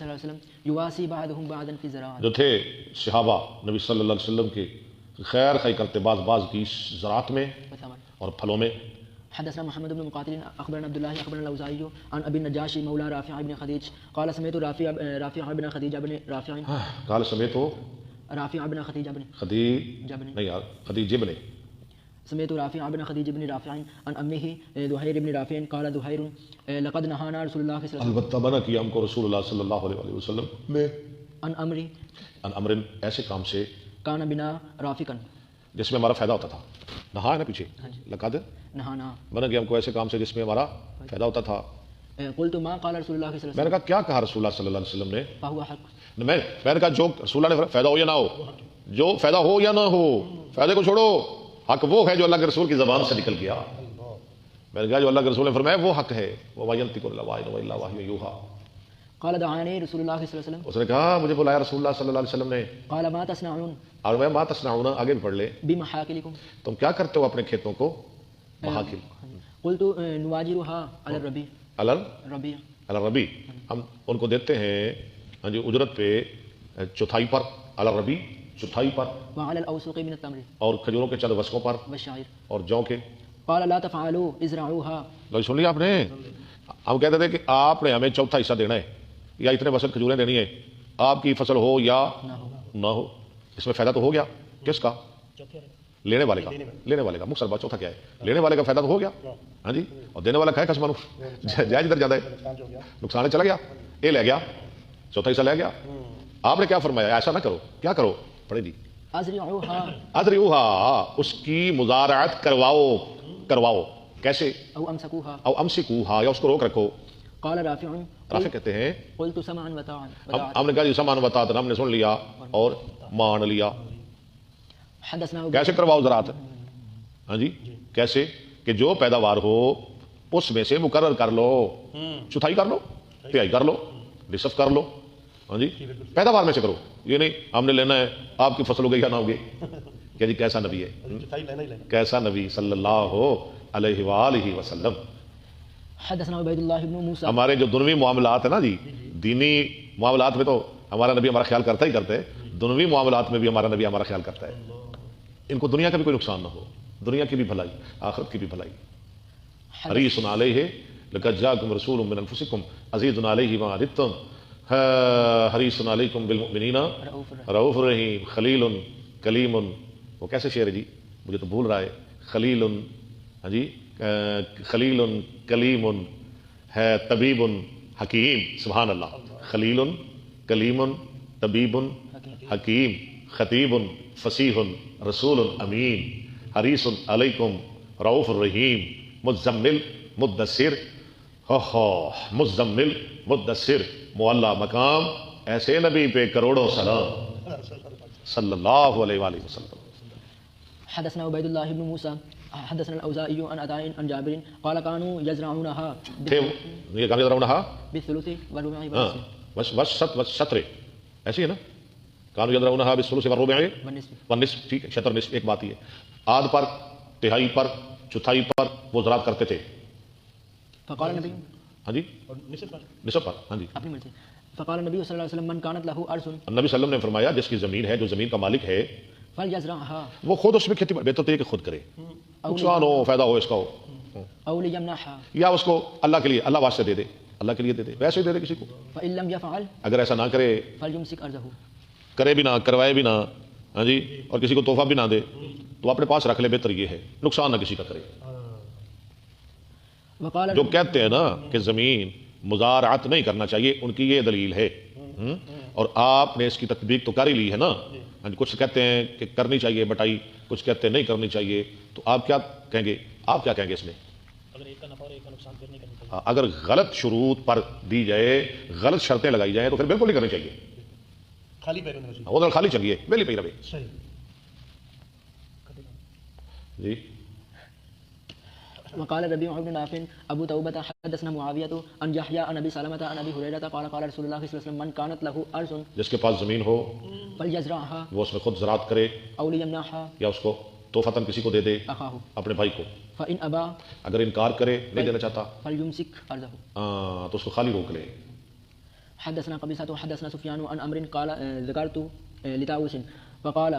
صلی اللہ علیہ وسلم یواسی بعضهم بعضا فی الزراعۃ، جو تھے صحابہ نبی صلی اللہ علیہ وسلم کے خیر خی کرتے بعض کی زراعت میں اور پھلوں میں. حدثنا محمد بن مقاتل اخبرنا عبد الله اخبرنا الاوزاعي عن ابي النجاشي مولى رافع بن خديج قال سمعت رافع بن خديج بن رافع قال سمعت رافع بن خديج بن خدیج بن نہیں یار خدیج ابن سمعت رافع بن خديج بن رافع عن امه ذهير بن رافع قال ذهير لقد نهانا رسول الله صلی اللہ علیہ البتہ منع کیا ہم کو رسول اللہ صلی اللہ علیہ وسلم نے وسلم ان امر ایسے کام سے كان بنا رافقا جس میں ہمارا فائدہ ہوتا تھا. نہا ہے نا پیچھے لقد نہانا منع کیا ہم کو ایسے کام سے جس میں ہمارا فائدہ ہوتا تھا. قلت ما قال رسول الله صلی اللہ میں نے کہا کیا کہا رسول اللہ صلی اللہ علیہ وسلم نے؟ فهو حق. میں نے کہا جو رسول اللہ نے فائدہ ہو یا نہ ہو، جو فائدہ ہو یا نہ ہو، فائدے کو چھوڑو، حق وہ ہے جو اللہ کے رسول کی زبان سے نکل گیا. میں نے کہا جو اللہ کے رسول نے فرمایا وہ حق ہے. وَمَا يَنطِقُ إِلَّا وَحْيٌ يُوحَىٰ. قال دعاني رسول الله صلی اللہ علیہ وسلم. اس نے کہا مجھے بلایا رسول اللہ صلی اللہ علیہ وسلم نے. قال ما تصنعون اور میں ما تصنعون آگے بھی پڑھ لے، بمحاقلكم. تم کیا کرتے ہو اپنے کھیتوں کو؟ محاقل قلت نواجرها على الربيع الربی الربی، ہم ان کو دیتے ہیں ہاں جی اجرت پہ چوتھائی پر، الربی چوتھائی پر، وعلى الاوسق من التمر اور کھجوروں کے چند وسقوں پر والشعير. اور جو کے. قال لا تفعلوا ازرعوها. لوگ سن لیا آپ نے؟ ہم کہتے تھے کہ آپ نے ہمیں چوتھا حصہ دینا ہے یا اتنے وسق کھجوریں دینی ہے، آپ کی فصل ہو یا نہ ہو. اس میں فائدہ تو ہو گیا کس کا؟ لینے والے کا. لینے والے کا. مختصر بات چوتھا کیا ہے؟ لینے والے کا فائدہ تو ہو گیا ہاں جی، اور دینے والا کھائے کس منو جائز ادھر زیادہ ہے، نقصان چلا گیا، یہ لے گیا چوتھا حصہ لے گیا. آپ نے کیا فرمایا؟ ایسا نہ کرو. کیا کرو؟ پڑھے جی. ازرعوها ادریوہا، اس کی مزارعت کرواؤ. کیسے؟ او امسكوها او امسکوہا، یا اس کو روک رکھو. قال رافع رافع کہتے ہیں قلت سمعا وطاعا. ہم نے کہا جی سامان بتا ہم نے سن لیا اور مان لیا. حدثنا کیسے کرواؤ زراعت؟ ہاں جی کیسے کہ جو پیداوار ہو اس میں سے مقرر کر لو، چوتھائی کر لو، تہائی کر لو، نصف کر لو. ہاں جی پیداوار میں سے کرو. یہ نہیں ہم نے لینا ہے آپ کی فصل ہو گئی یا نہ ہوگی. کہ جی کیسا نبی ہے، کیسا نبی صلی اللہ علیہ وآلہ وسلم. حدثنا عبید اللہ بن موسیٰ. ہمارے جو دنوی معاملات ہیں نا جی، دینی معاملات میں تو ہمارا نبی ہمارا خیال کرتا ہی کرتا ہے، دنوی معاملات میں بھی ہمارا نبی ہمارا خیال کرتا ہے. ان کو دنیا کا بھی کوئی نقصان نہ ہو، دنیا کی بھی بھلائی، آخرت کی بھی بھلائی. حریص علیہ لقد جاءکم رسول من انفسکم عزیز علیہ ما عنتم حریص علیکم بالمؤمنین رؤوف رحیم خلیل کلیم. وہ کیسے شعر ہے جی؟ مجھے تو بھول رہا ہے. خلیل ہاں جی خلیل کلیم ہے طبیب حکیم. سبحان اللہ. خلیل کلیم طبیب حکیم خطیب فصیح رسول امین حریص علیکم رؤوف الرحیم مزمل مدثر. مزمل مدثر معلیٰ مقام، ایسے نبی پہ کروڑوں سلام صلی اللہ علیہ وآلہ وسلم. حدثنا عبید اللہ بن موسیٰ حدثنا الاوزاعی عن عطاء عن جابر قال كانوا يزرعونها یہ کام یزرعونہا بالثلث والربع والنصف والشطر، ایسی ہے نا. کانوا یزرعونہا بالثلث والربع والنصف. ٹھیک ہے، شطر نصف ایک بات ہی ہے. آدھ پر، تہائی پر، چوتھائی پر وہ زراعت کرتے تھے. فقال النبي ہاں جی نصف پر. ہاں جی اپنی مرضی. فقال النبي صلی اللہ علیہ وسلم من كانت له ارض نبی صلی اللہ علیہ وسلم نے فرمایا جس کی زمین ہے، جو زمین کا مالک ہے، فليزرعها وہ خود اس میں کھیتی، بہتر تو یہ کہ خود کرے، نقصان ہو فائدہ ہو اس کا ہو، او ليمنعها یا اس کو اللہ کے لیے، اللہ واسطے دے دے، اللہ کے لیے دے دے، ویسے ہی دے دے کسی کو. فان لم يفعل اگر ایسا نہ کرے، فليمسك ارضه، کرے بھی نہ، کروائے بھی نہ ہاں جی، اور کسی کو تحفہ بھی نہ دے، تو اپنے پاس رکھ لے، بہتر یہ ہے، نقصان نہ کسی کا کرے. وقال جو کہتے ہیں نا کہ زمین مزارعت نہیں کرنا چاہیے، ان کی یہ دلیل ہے. اور آپ نے اس کی تطبیق تو کر ہی لی ہے نا. کچھ کہتے ہیں کہ کرنی چاہیے بٹائی، کچھ کہتے ہیں نہیں کرنی چاہیے. تو آپ کیا کہیں گے؟ آپ کیا کہیں گے اس میں؟ اگر غلط شروط پر دی جائے، غلط شرطیں لگائی جائیں تو پھر بالکل نہیں کرنی چاہیے. وہ خالی چلیے ویلی پہ رہے جی. وقال ربيع بن نافع ابو توبة حدثنا معاوية عن يحيى عن ابي سلمة عن ابي هريرة قال قال رسول الله صلى الله عليه وسلم من كانت له ارض جس کے پاس زمین ہو فليزرعها وہ اس میں خود زراعت کرے، او ليمنعها یا اس کو توفتاً کسی کو دے دے، اخاه اپنے بھائی کو. فان ابى اگر انکار کرے، نہیں دینا چاہتا، فليمسك ارضه تو اس کو خالی روک لے. حدثنا قبيصة وحدثنا سفيان عن أمر قال ذكرت لطاووس فقال